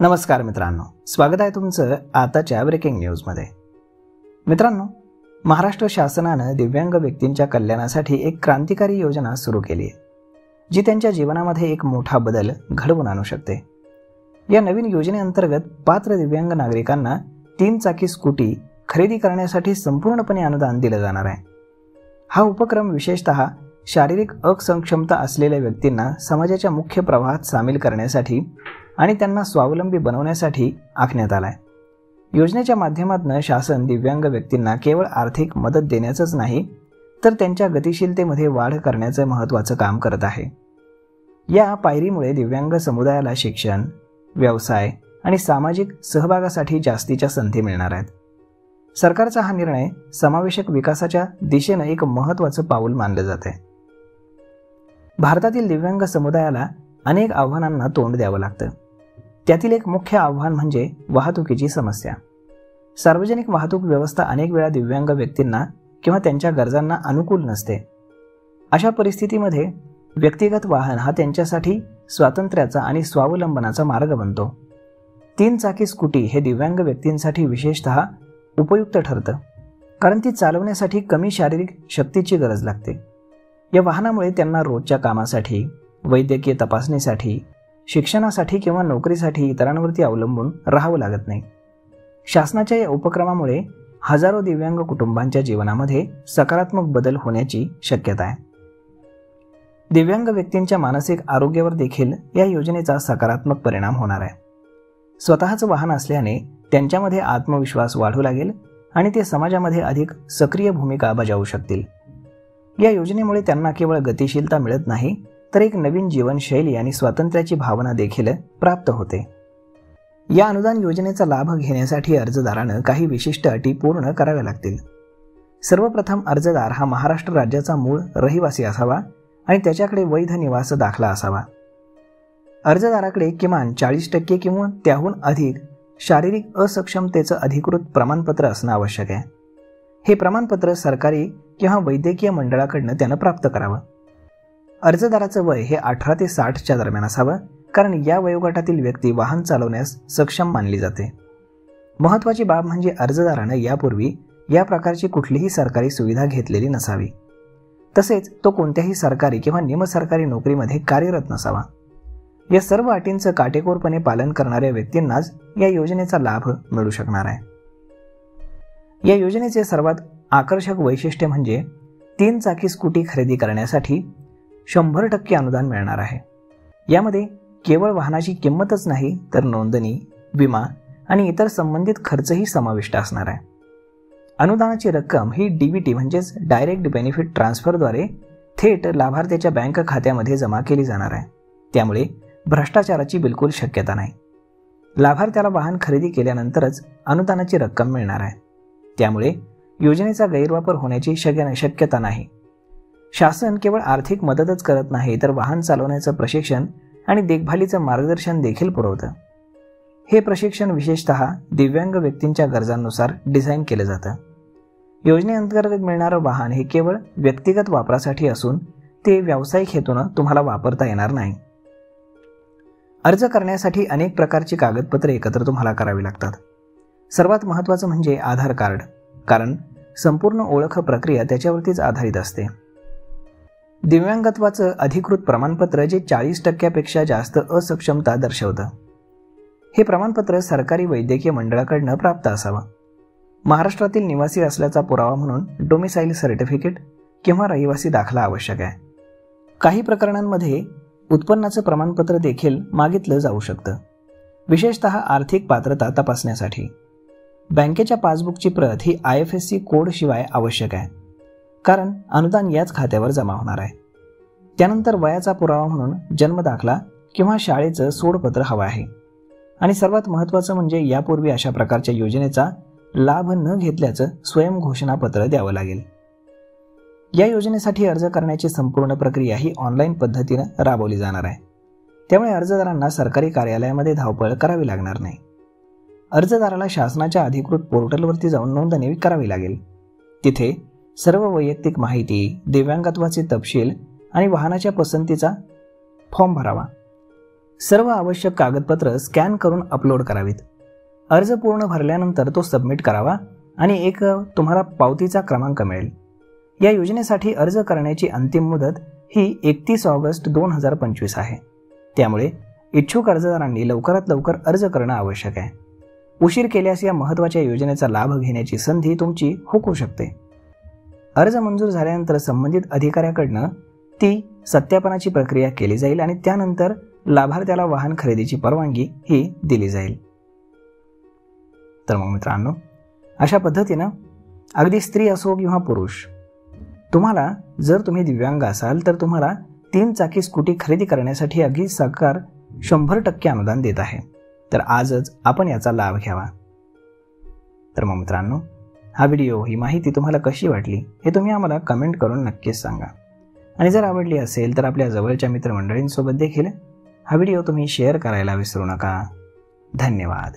नमस्कार मित्रांनो, स्वागत आहे तुमचं आताच्या ब्रेकिंग न्यूजमध्ये। मित्रांनो, महाराष्ट्र शासनाने दिव्यांग व्यक्तींच्या कल्याणासाठी एक क्रांतिकारी योजना सुरू केली आहे, जी त्यांच्या जीवनामध्ये एक मोठा बदल घडवून आणू शकते। या नवीन योजनेअंतर्गत पात्र दिव्यांग नागरिकांना 3 चाकी स्कूटी खरेदी करण्यासाठी संपूर्णपणे अनुदान दिले जाणार आहे। हा उपक्रम विशेषतः शारीरिक अक्षमता असलेल्या व्यक्तींना समाजाच्या मुख्य प्रवाहात सामील करण्यासाठी आणि त्यांना स्वावलंबी बनवण्यासाठी आखण्यात आला आहे। योजनेच्या माध्यमातून शासन दिव्यांग व्यक्तींना केवळ आर्थिक मदत देण्याचंच नाही, तर त्यांच्या गतिशीलतेमध्ये वाढ करण्याचं महत्त्वाचं काम करत आहे। या पायरीमुळे दिव्यांग समुदायाला शिक्षण, व्यवसाय आणि सामाजिक सहभागासाठी जास्तीच्या संधी मिळणार आहेत। सरकारचा हा निर्णय समावेशक विकासाच्या दिशेने एक महत्त्वाचं पाऊल मानले जाते। भारतातील दिव्यांग समुदायाला अनेक आव्हानांना तोंड द्यावं लागतं। त्यातील एक मुख्य आव्हान म्हणजे वाहतुकीची समस्या। सार्वजनिक वाहतूक व्यवस्था अनेक वेळा दिव्यांग व्यक्तींना किंवा त्यांच्या गरजांना अनुकूल नसते। अशा परिस्थितीमध्ये व्यक्तिगत वाहन हा त्यांच्यासाठी स्वातंत्र्याचा आणि स्वावलंबनाचा मार्ग बनतो। 3 चाकी स्कूटी हे दिव्यांग व्यक्तींसाठी विशेषतः उपयुक्त ठरतं, कारण ती चालवण्यासाठी कमी शारीरिक शक्तीची गरज लागते। या वाहनामुळे त्यांना रोजच्या कामासाठी, वैद्यकीय तपासणीसाठी, शिक्षणासाठी किंवा नोकरीसाठी इतरांवरती अवलंबून राहावं लागत नाही। शासनाच्या या उपक्रमामुळे हजारो दिव्यांग कुटुंबांच्या जीवनामध्ये सकारात्मक बदल होण्याची शक्यता आहे। दिव्यांग व्यक्तींच्या मानसिक आरोग्यावर देखील या योजनेचा सकारात्मक परिणाम होणार आहे। स्वतःचं वाहन असल्याने त्यांच्यामध्ये आत्मविश्वास वाढू लागेल आणि ते समाजामध्ये अधिक सक्रिय भूमिका बजावू शकतील। या योजनेमुळे त्यांना केवळ गतिशीलता मिळत नाही, तर एक नवीन जीवनशैली आणि स्वातंत्र्याची भावना देखील प्राप्त होते। या अनुदान योजनेचा लाभ घेण्यासाठी अर्जदारानं काही विशिष्ट अटी पूर्ण कराव्या लागतील। सर्वप्रथम अर्जदार हा महाराष्ट्र राज्याचा मूळ रहिवासी असावा आणि त्याच्याकडे वैध निवास दाखला असावा। अर्जदाराकडे किमान 40% किंवा त्याहून अधिक शारीरिक असक्षमतेचं अधिकृत प्रमाणपत्र असणं आवश्यक आहे। हे प्रमाणपत्र सरकारी किंवा वैद्यकीय मंडळाकडून त्यानं प्राप्त करावं। अर्जदाराचं वय हे 18 ते 60च्या दरम्यान असावं, कारण या वयोगटातील व्यक्ती वाहन चालवण्यास सक्षम मानली जाते। महत्त्वाची बाब म्हणजे अर्जदारानं यापूर्वी या प्रकारची कुठलीही सरकारी सुविधा घेतलेली नसावी, तसेच तो कोणत्याही सरकारी किंवा निमसरकारी नोकरीमध्ये कार्यरत नसावा। या सर्व अटींचं काटेकोरपणे पालन करणाऱ्या व्यक्तींनाच या योजनेचा लाभ मिळू शकणार आहे। या योजनेचे सर्वात आकर्षक वैशिष्ट्य म्हणजे 3 चाकी स्कूटी खरेदी करण्यासाठी 100% अनुदान मिळणार आहे। यामध्ये केवळ वाहनाची किंमतच नाही, तर नोंदणी, विमा आणि इतर संबंधित खर्चही समाविष्ट असणार आहे। अनुदानाची रक्कम ही डीबीटी म्हणजेच डायरेक्ट बेनिफिट ट्रान्सफरद्वारे थेट लाभार्थ्याच्या बँक खात्यामध्ये जमा केली जाणार आहे। त्यामुळे भ्रष्टाचाराची बिलकुल शक्यता नाही। लाभार्थ्याला वाहन खरेदी केल्यानंतरच अनुदानाची रक्कम मिळणार आहे, त्यामुळे योजनेचा गैरवापर होण्याची शक्यता नाही। शासन केवळ आर्थिक मदतच करत नाही, तर वाहन चालवण्याचं प्रशिक्षण आणि देखभालीचं मार्गदर्शन देखील पुरवतं। हे प्रशिक्षण विशेषतः दिव्यांग व्यक्तींच्या गरजांनुसार डिझाईन केलं जातं। योजनेअंतर्गत मिळणारं वाहन हे केवळ व्यक्तिगत वापरासाठी असून ते व्यावसायिक हेतून तुम्हाला वापरता येणार नाही। अर्ज करण्यासाठी अनेक प्रकारची कागदपत्रे एकत्र तुम्हाला करावी लागतात। सर्वात महत्त्वाचं म्हणजे आधार कार्ड, कारण संपूर्ण ओळख प्रक्रिया त्याच्यावरतीच आधारित असते। दिव्यांगत्वाचं अधिकृत प्रमाणपत्र जे 40% जास्त असक्षमता दर्शवतं। हे प्रमाणपत्र सरकारी वैद्यकीय मंडळाकडून प्राप्त असावं। महाराष्ट्रातील निवासी असल्याचा पुरावा म्हणून डोमिसाईल सर्टिफिकेट किंवा रहिवासी दाखला आवश्यक आहे। काही प्रकरणांमध्ये उत्पन्नाचं प्रमाणपत्र देखील मागितलं जाऊ शकतं, विशेषतः आर्थिक पात्रता तपासण्यासाठी। बँकेच्या पासबुकची प्रत ही IFSC कोड शिवाय आवश्यक आहे, कारण अनुदान याच खात्यावर जमा होणार आहे। त्यानंतर वयाचा पुरावा म्हणून जन्मदाखला किंवा शाळेचं सोडपत्र हवं आहे। आणि सर्वात महत्त्वाचं म्हणजे यापूर्वी अशा प्रकारच्या योजनेचा लाभ न घेतल्याचं स्वयंघोषणापत्र द्यावं लागेल। या योजनेसाठी अर्ज करण्याची संपूर्ण प्रक्रिया ही ऑनलाईन पद्धतीनं राबवली जाणार आहे, त्यामुळे अर्जदारांना सरकारी कार्यालयामध्ये धावपळ करावी लागणार नाही। अर्जदाराला शासनाच्या अधिकृत पोर्टलवरती जाऊन नोंदणी करावी लागेल। तिथे सर्व वैयक्तिक माहिती, दिव्यांगत्वाचे तपशील आणि वाहनाच्या पसंतीचा फॉर्म भरावा। सर्व आवश्यक कागदपत्र स्कॅन करून अपलोड करावीत. अर्ज पूर्ण भरल्यानंतर तो सबमिट करावा आणि एक तुम्हाला पावतीचा क्रमांक मिळेल. या योजनेसाठी अर्ज करण्याची अंतिम मुदत ही 31 ऑगस्ट 2025 आहे. त्यामुळे इच्छुक अर्जदारांनी लवकरात लवकर अर्ज करणं आवश्यक आहे. उशीर केल्यास या महत्त्वाच्या योजनेचा लाभ घेण्याची संधी तुमची हुकू शकते. अर्ज मंजूर झाल्यानंतर संबंधित अधिकाऱ्याकडनं ती सत्यापनाची प्रक्रिया केली जाईल आणि त्यानंतर लाभार्थ्याला वाहन खरेदीची परवानगी ही दिली जाईल. तर मग मित्रांनो, अशा पद्धतीनं अगदी स्त्री असो किंवा पुरुष, तुम्हाला जर तुम्ही दिव्यांग असाल तर तुम्हाला 3 चाकी स्कूटी खरेदी करण्यासाठी अगदी सरकार 100% अनुदान देत आहे. तर आजच आपण याचा लाभ घ्यावा. तर मग मित्रांनो, हा व्हिडिओ, ही माहिती तुम्हाला कशी वाटली हे तुम्ही आम्हाला कमेंट करून नक्कीच सांगा. आणि जर आवडली असेल तर आपल्या जवळच्या मित्रमंडळींसोबत देखील हा व्हिडिओ तुम्ही शेअर करायला विसरू नका. धन्यवाद.